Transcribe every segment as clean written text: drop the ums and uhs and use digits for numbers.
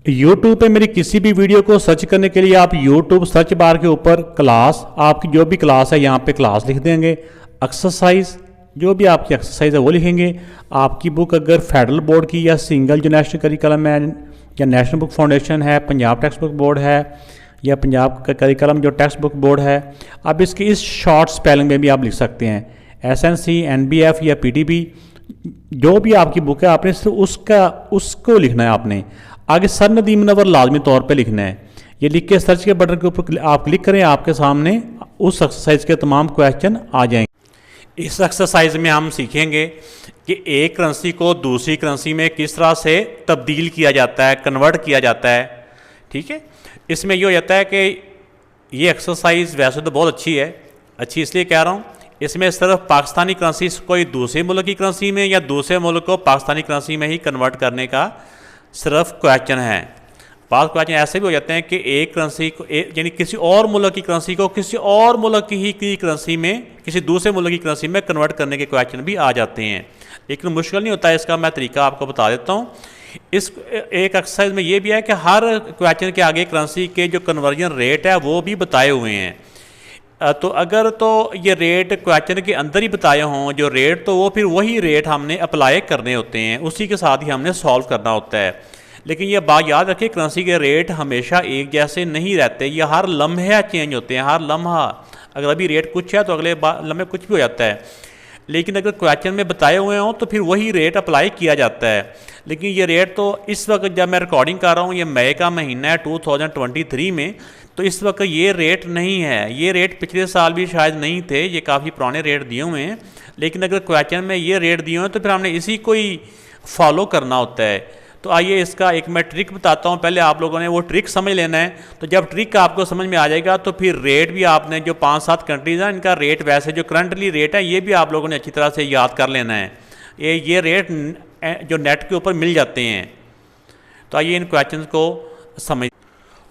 YouTube पे मेरी किसी भी वीडियो को सर्च करने के लिए आप YouTube सर्च बार के ऊपर क्लास, आपकी जो भी क्लास है यहाँ पे क्लास लिख देंगे। एक्सरसाइज, जो भी आपकी एक्सरसाइज है वो लिखेंगे। आपकी बुक अगर फेडरल बोर्ड की या सिंगल जो नेशनल करिकुलम है या नेशनल बुक फाउंडेशन है, पंजाब टेक्स्ट बुक बोर्ड है या पंजाब का करिकुलम जो टेक्स्ट बुक बोर्ड है, अब इसकी इस शॉर्ट स्पेलिंग में भी आप लिख सकते हैं। SNC, NBF या PTB, जो भी आपकी बुक है आपने सिर्फ उसको लिखना है। आपने आगे सर नदीम मुनव्वर लाजमी तौर पे लिखना है। ये लिख के सर्च के बटन के ऊपर आप क्लिक करें, आपके सामने उस एक्सरसाइज के तमाम क्वेश्चन आ जाएंगे। इस एक्सरसाइज में हम सीखेंगे कि एक करेंसी को दूसरी करेंसी में किस तरह से तब्दील किया जाता है, कन्वर्ट किया जाता है। ठीक है, इसमें ये हो जाता है कि ये एक्सरसाइज वैसे तो बहुत अच्छी है, अच्छी इसलिए कह रहा हूँ, इसमें सिर्फ पाकिस्तानी करेंसी कोई दूसरे मुल्क की करेंसी में या दूसरे मुल्क को पाकिस्तानी करेंसी में ही कन्वर्ट करने का सिर्फ क्वेश्चन है। बात क्वेश्चन ऐसे भी हो जाते हैं कि एक करेंसी को यानी किसी और मुल्क की करेंसी को किसी और मुल्क की करेंसी में किसी दूसरे मुल्क की करेंसी में कन्वर्ट करने के क्वेश्चन भी आ जाते हैं, लेकिन मुश्किल नहीं होता है। इसका मैं तरीका आपको बता देता हूँ। इस एक एक्सरसाइज में ये भी है कि हर क्वेश्चन के आगे करेंसी के जो कन्वर्जन रेट है वो भी बताए हुए हैं। तो अगर तो ये रेट क्वेश्चन के अंदर ही बताए हों जो रेट, तो वो फिर वही रेट हमने अप्लाई करने होते हैं, उसी के साथ ही हमने सॉल्व करना होता है। लेकिन ये बात याद रखें, करेंसी के रेट हमेशा एक जैसे नहीं रहते, ये हर लम्हे चेंज होते हैं। हर लम्हा, अगर अभी रेट कुछ है तो अगले लम्हे कुछ भी हो जाता है। लेकिन अगर क्वेश्चन में बताए हुए हों तो फिर वही रेट अप्लाई किया जाता है। लेकिन ये रेट तो इस वक्त जब मैं रिकॉर्डिंग कर रहा हूँ, ये मई का महीना है 2023 में, तो इस वक्त ये रेट नहीं है। ये रेट पिछले साल भी शायद नहीं थे, ये काफ़ी पुराने रेट दिए हुए हैं। लेकिन अगर क्वेश्चन में ये रेट दिए हुए हैं तो फिर हमने इसी को ही फॉलो करना होता है। तो आइए इसका एक मैं ट्रिक बताता हूँ, पहले आप लोगों ने वो ट्रिक समझ लेना है। तो जब ट्रिक आपको समझ में आ जाएगा तो फिर रेट भी आपने जो 5-7 कंट्रीज़ हैं इनका रेट वैसे जो करंटली रेट है ये भी आप लोगों ने अच्छी तरह से याद कर लेना है। ये रेट जो नेट के ऊपर मिल जाते हैं। तो आइए इन क्वेश्चन को समझ।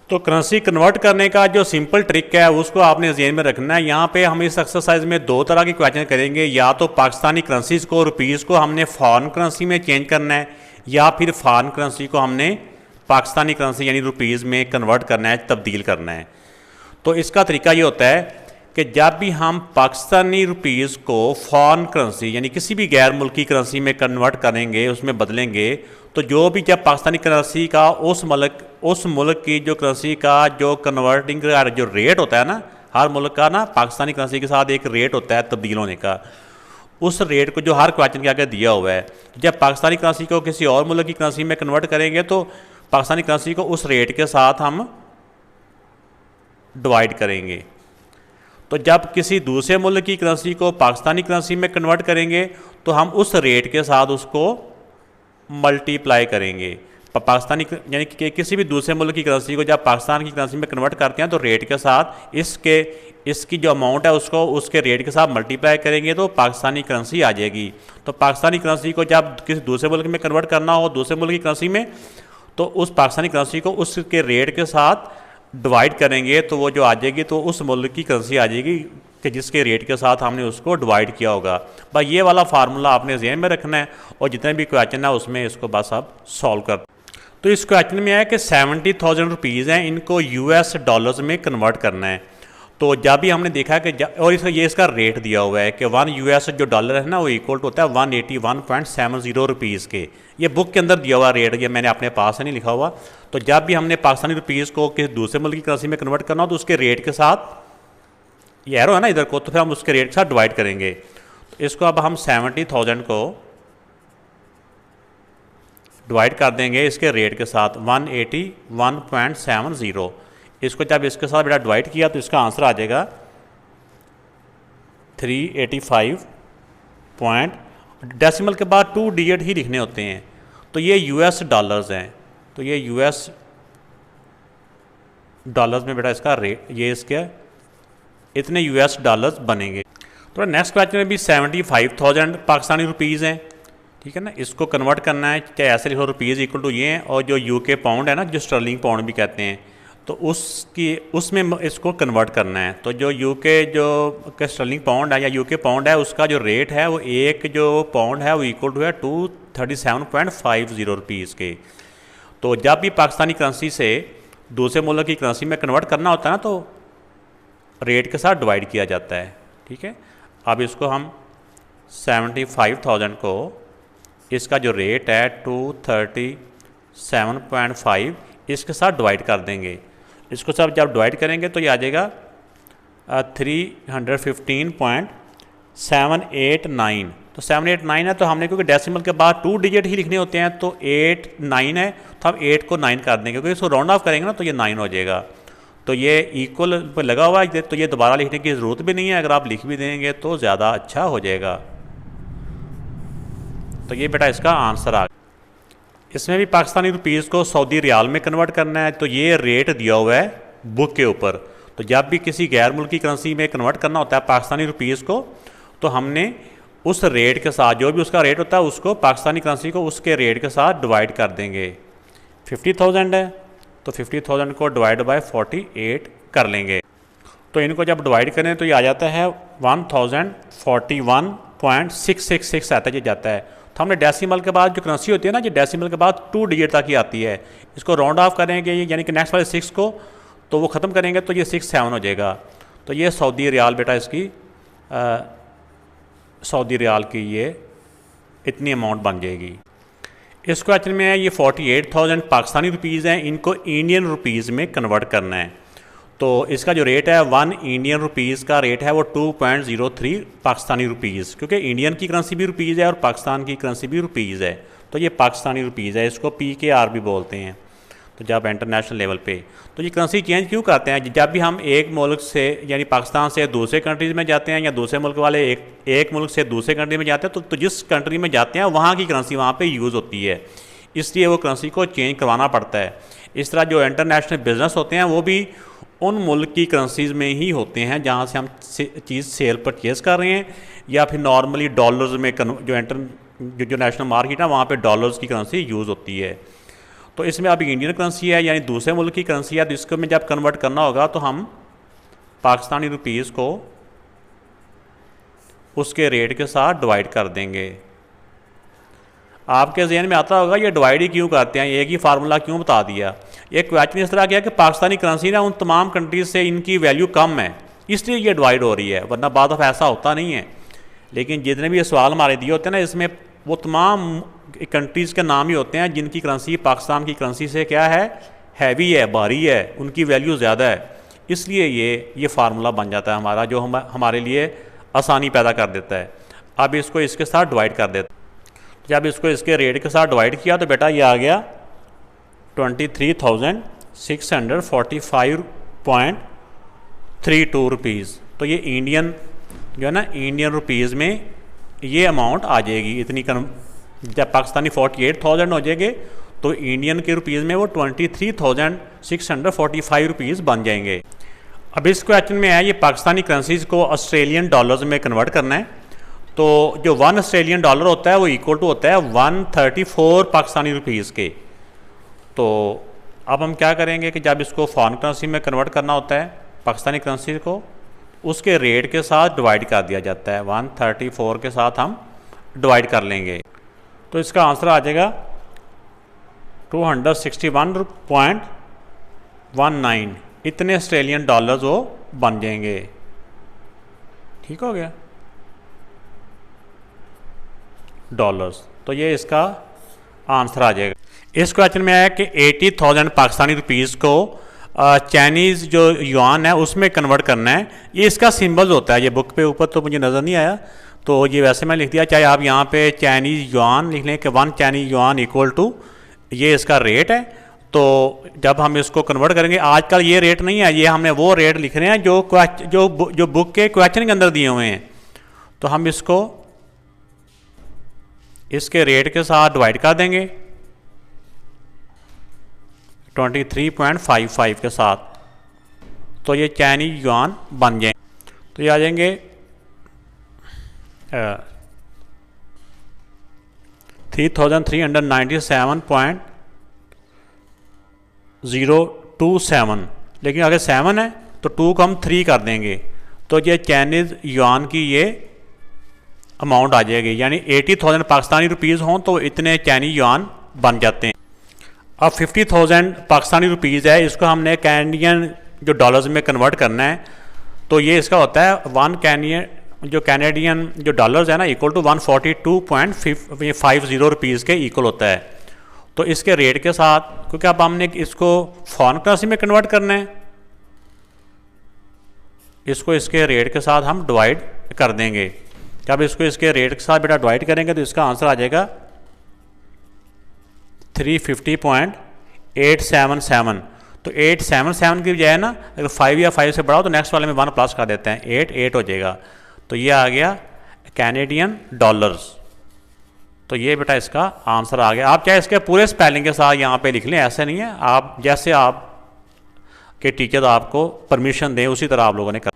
तो करेंसी कन्वर्ट करने का जो सिंपल ट्रिक है उसको आपने ज़हन में रखना है। यहाँ पे हम इस एक्सरसाइज में दो तरह के क्वेश्चन करेंगे, या तो पाकिस्तानी करेंसीज को, रुपीज़ को हमने फॉरेन करेंसी में चेंज करना है, या फिर फॉरेन करेंसी को हमने पाकिस्तानी करेंसी यानी रुपीज़ में कन्वर्ट करना है, तब्दील करना है। तो इसका तरीका ये होता है कि जब भी हम पाकिस्तानी रुपीज़ को फॉरेन करेंसी यानी किसी भी गैर मुल्की करेंसी में कन्वर्ट करेंगे, उसमें बदलेंगे, तो जो भी जब पाकिस्तानी करेंसी का उस मुल्क की जो करेंसी का जो कन्वर्टिंग का जो रेट होता है ना, हर मुल्क का ना पाकिस्तानी करेंसी के साथ एक रेट होता है तब्दील होने का, उस रेट को जो हर क्वेश्चन के आगे दिया हुआ है, जब पाकिस्तानी करेंसी को किसी और मुल्क की करेंसी में कन्वर्ट करेंगे तो पाकिस्तानी करेंसी को उस रेट के साथ हम डिवाइड करेंगे। तो जब किसी दूसरे मुल्क की करेंसी को पाकिस्तानी करेंसी में कन्वर्ट करेंगे तो हम उस रेट के साथ उसको मल्टीप्लाई करेंगे। पाकिस्तानी यानी कि किसी भी दूसरे मुल्क की करेंसी को जब पाकिस्तान की करेंसी में कन्वर्ट करते हैं तो रेट के साथ इसकी जो अमाउंट है उसको उसके रेट के साथ मल्टीप्लाई करेंगे तो पाकिस्तानी करेंसी आ जाएगी। तो पाकिस्तानी करेंसी को जब किसी दूसरे मुल्क में कन्वर्ट करना हो दूसरे मुल्क की करेंसी में, तो उस पाकिस्तानी करेंसी को उसके रेट के साथ डिवाइड करेंगे तो वो जो आ जाएगी तो उस मुल्क की करेंसी आ जाएगी कि जिसके रेट के साथ हमने उसको डिवाइड किया होगा। भाई ये वाला फार्मूला आपने ज़हन में रखना है और जितने भी क्वेश्चन है उसमें इसको बस आप सॉल्व कर। तो इस क्वेश्चन में है कि 70,000 रुपीज़ हैं, इनको US डॉलर्स में कन्वर्ट करना है। तो जब भी हमने देखा कि और इसका रेट दिया हुआ है कि 1 US जो डॉलर है ना वो इक्वल टू होता है 181.70 रुपीज़ के। ये बुक के अंदर दिया हुआ रेट, ये मैंने अपने पास है नहीं लिखा हुआ। तो जब भी हमने पाकिस्तानी रुपीज़ को किसी दूसरे मुल्क की करेंसी में कन्वर्ट करना हो तो उसके रेट के साथ, ये एरो है ना इधर को, तो फिर हम उसके रेट के साथ डिवाइड करेंगे। तो इसको अब हम 70,000 को डिवाइड कर देंगे इसके रेट के साथ 181.70। इसको जब इसके साथ बेटा डिवाइड किया तो इसका आंसर आ जाएगा 385 पॉइंट, डेसिमल के बाद 2 डिजिट ही लिखने होते हैं। तो ये US डॉलर्स हैं, तो ये US डॉलर्स में बेटा इसका रेट, ये इसके इतने US डॉलर्स बनेंगे। तो नेक्स्ट क्वेश्चन में भी 75,000 पाकिस्तानी रुपीज़ हैं, ठीक है ना। इसको कन्वर्ट करना है, चाहे ऐसे लिखो रुपीज़ इक्वल टू ये हैं, और जो UK पाउंड है ना, जो स्टर्लिंग पाउंड भी कहते हैं, तो उसमें इसको कन्वर्ट करना है। तो जो UK जो स्टर्लिंग पाउंड है या UK पाउंड है उसका जो रेट है वो एक जो पाउंड है वो इक्वल टू है 237.50 रुपीज़ के। तो जब भी पाकिस्तानी करेंसी से दूसरे मुल्क की करेंसी में कन्वर्ट करना होता है ना, तो रेट के साथ डिवाइड किया जाता है। ठीक है, अब इसको हम 75,000 को इसका जो रेट है 237.5 इसके साथ डिवाइड कर देंगे। इसको सब जब डिवाइड करेंगे तो ये आ जाएगा 315.789। तो 789 है, तो हमने क्योंकि डेसिमल के बाद 2 डिजिट ही लिखने होते हैं, तो 8 9 है, तो हम 8 को 9 कर देंगे, क्योंकि इसको राउंड ऑफ करेंगे ना तो ये 9 हो जाएगा। तो ये इक्वल पर लगा हुआ है, तो ये दोबारा लिखने की ज़रूरत भी नहीं है, अगर आप लिख भी देंगे तो ज़्यादा अच्छा हो जाएगा। तो ये बेटा इसका आंसर आ गया। इसमें भी पाकिस्तानी रुपीज़ को सऊदी रियाल में कन्वर्ट करना है, तो ये रेट दिया हुआ है बुक के ऊपर। तो जब भी किसी गैर मुल्की करेंसी में कन्वर्ट करना होता है पाकिस्तानी रुपीज़ को, तो हमने उस रेट के साथ, जो भी उसका रेट होता है, उसको पाकिस्तानी करेंसी को उसके रेट के साथ डिवाइड कर देंगे। 50,000 है, तो 50,000 को डिवाइड बाय 48 कर लेंगे। तो इनको जब डिवाइड करें तो ये आ जाता है 1041.666 आता है, ये जाता है। तो हमने डेसिमल के बाद जो करेंसी होती है ना, ये डेसिमल के बाद 2 डिजिट तक ही आती है। इसको राउंड ऑफ करेंगे, यानी कि नेक्स्ट वाले 6 को तो वो ख़त्म करेंगे तो ये 67 हो जाएगा। तो ये सऊदी रियाल बेटा इसकी सऊदी रियाल की ये इतनी अमाउंट बन जाएगी। इस क्वेश्चन में है ये 48,000 पाकिस्तानी रुपीज़ हैं, इनको इंडियन रुपीज़ में कन्वर्ट करना है। तो इसका जो रेट है 1 इंडियन रुपीज़ का रेट है वो 2.03 पाकिस्तानी रुपीज़, क्योंकि इंडियन की करेंसी भी रुपीज़ है और पाकिस्तान की करेंसी भी रुपीज़ है, तो ये पाकिस्तानी रुपीज़ है, इसको PKR भी बोलते हैं। तो जब इंटरनेशनल लेवल पे तो ये करेंसी चेंज क्यों करते हैं? जब भी हम एक मुल्क से यानी पाकिस्तान से दूसरे कंट्रीज़ में जाते हैं, या दूसरे मुल्क वाले एक मुल्क से दूसरे कंट्री में जाते हैं, तो जिस कंट्री में जाते हैं वहाँ की करेंसी वहाँ पे यूज़ होती है, इसलिए वो करेंसी को चेंज करवाना पड़ता है। इस तरह जो इंटरनेशनल बिजनेस होते हैं वो भी उन मुल्क की करेंसीज़ में ही होते हैं जहाँ से हम चीज़ सेल परचेज़ कर रहे हैं, या फिर नॉर्मली डॉलर्स में जो नेशनल मार्केट है वहाँ पे डॉलर्स की करेंसी यूज़ होती है। तो इसमें अभी इंडियन करेंसी है, यानी दूसरे मुल्क की करेंसी है, तो इसको में जब कन्वर्ट करना होगा तो हम पाकिस्तानी रुपीज़ को उसके रेट के साथ डिवाइड कर देंगे। आपके जहन में आता होगा ये डिवाइड ही क्यों करते हैं, एक ही फार्मूला क्यों बता दिया। ये क्वेश्चन इस तरह किया कि पाकिस्तानी करेंसी ना उन तमाम कंट्रीज से इनकी वैल्यू कम है, इसलिए ये डिवाइड हो रही है, वरना बाद ऑफ ऐसा होता नहीं है। लेकिन जितने भी ये सवाल हमारे दिए होते हैं ना, इसमें वो तमाम कंट्रीज़ के नाम ही होते हैं जिनकी करेंसी पाकिस्तान की करेंसी से क्या है, हैवी है, भारी है, उनकी वैल्यू ज़्यादा है, इसलिए ये फार्मूला बन जाता है हमारा, जो हमारे लिए आसानी पैदा कर देता है। अब इसको इसके साथ डिवाइड कर देते हैं। जब इसको इसके रेट के साथ डिवाइड किया तो बेटा ये आ गया 23,645.32 रुपीज़। तो ये इंडियन जो है ना, इंडियन रुपीज़ में ये अमाउंट आ जाएगी इतनी। जब पाकिस्तानी 48,000 हो जाएंगे तो इंडियन के रुपीज़ में वो 23,645 रुपीज़ बन जाएंगे। अब इस क्वेश्चन में है ये पाकिस्तानी करेंसीज़ को ऑस्ट्रेलियन डॉलर्स में कन्वर्ट करना है। तो जो 1 ऑस्ट्रेलियन डॉलर होता है वो इक्वल टू होता है 134 पाकिस्तानी रुपीज़ के। तो अब हम क्या करेंगे कि जब इसको फॉरेन करेंसी में कन्वर्ट करना होता है पाकिस्तानी करेंसी को, उसके रेट के साथ डिवाइड कर दिया जाता है। 134 के साथ हम डिवाइड कर लेंगे, तो इसका आंसर आ जाएगा 261.19। इतने ऑस्ट्रेलियन डॉलर्स वो बन जाएंगे। ठीक हो गया, डॉलर्स। तो ये इसका आंसर आ जाएगा। इस क्वेश्चन में है कि 80,000 पाकिस्तानी रुपीज़ को चाइनीज़ जो युआन है उसमें कन्वर्ट करना है। ये इसका सिंबल्स होता है, ये बुक पे ऊपर तो मुझे नज़र नहीं आया, तो ये वैसे मैं लिख दिया। चाहे आप यहाँ पे चाइनीज़ युआन लिख लें कि 1 चाइनीज़ युआन इक्वल टू ये इसका रेट है। तो जब हम इसको कन्वर्ट करेंगे, आजकल ये रेट नहीं है, ये हमने वो रेट लिख रहे हैं जो बुक के क्वेश्चन के अंदर दिए हुए हैं। तो हम इसको इसके रेट के साथ डिवाइड कर देंगे 23.55 के साथ, तो ये चाइनीज युआन बन जाएंगे। तो ये आ जाएंगे 3,397.027। लेकिन अगर 7 है तो 2 को हम 3 कर देंगे, तो ये चाइनीज़ युआन की ये अमाउंट आ जाएगी। यानी 80,000 पाकिस्तानी रुपीज़ हों तो इतने चाइनीज युआन बन जाते हैं। अब 50,000 पाकिस्तानी रुपीज़ है, इसको हमने कैनेडियन जो डॉलर्स में कन्वर्ट करना है। तो ये इसका होता है कैनेडियन जो डॉलर्स है ना इक्वल टू 142.50 रुपीज़ के इक्वल होता है। तो इसके रेट के साथ, क्योंकि अब हमने इसको फॉरेन करेंसी में कन्वर्ट करना है, इसको इसके रेट के साथ हम डिवाइड कर देंगे। जब इसको इसके रेट के साथ बेटा डिवाइड करेंगे तो इसका आंसर आ जाएगा 350.877। तो 877 की बजाय ना अगर 5 या 5 से बढ़ाओ तो नेक्स्ट वाले में 1 प्लस कर देते हैं, 8 हो जाएगा। तो ये आ गया कैनेडियन डॉलर्स। तो ये बेटा इसका आंसर आ गया। आप चाहे इसके पूरे स्पेलिंग के साथ यहाँ पे लिख लें, ऐसे नहीं है, आप जैसे आप के टीचर आपको परमिशन दें उसी तरह आप लोगों ने कर।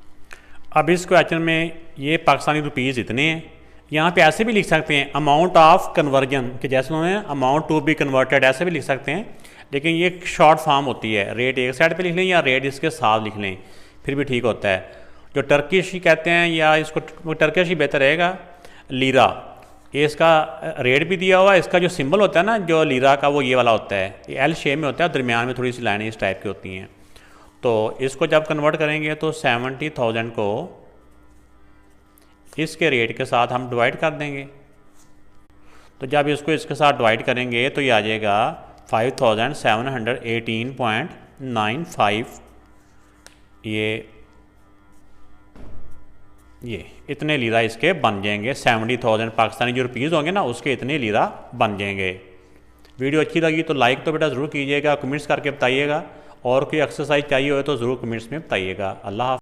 अब इस क्वेश्चन में ये पाकिस्तानी रुपीज़ इतने हैं, यहाँ पे ऐसे भी लिख सकते हैं अमाउंट ऑफ कन्वर्जन कि जैसे उन्होंने अमाउंट टू बी कन्वर्टेड ऐसे भी लिख सकते हैं, लेकिन ये शॉर्ट फॉर्म होती है। रेट एक साइड पे लिख लें या रेट इसके साथ लिख लें, फिर भी ठीक होता है। जो टर्किश ही कहते हैं या इसको टर्किश ही बेहतर रहेगा, लीरा, ये इसका रेट भी दिया हुआ है। इसका जो सिंबल होता है ना जो लीरा का वो ये वाला होता है, ये एल शेप में होता है, दरमियान में थोड़ी सी लाइनें इस टाइप की होती हैं। तो इसको जब कन्वर्ट करेंगे तो 70,000 को इसके रेट के साथ हम डिवाइड कर देंगे। तो जब इसको इसके साथ डिवाइड करेंगे तो ये आ जाएगा 5718.95। ये इतने लीरा इसके बन जाएंगे। 70,000 पाकिस्तानी जो रुपीज़ होंगे ना उसके इतने लीरा बन जाएंगे। वीडियो अच्छी लगी तो लाइक तो बेटा ज़रूर कीजिएगा, कमेंट्स करके बताइएगा, और कोई एक्सरसाइज चाहिए हो तो ज़रूर कमेंट्स में बताइएगा। अल्लाह हाफ़िज़।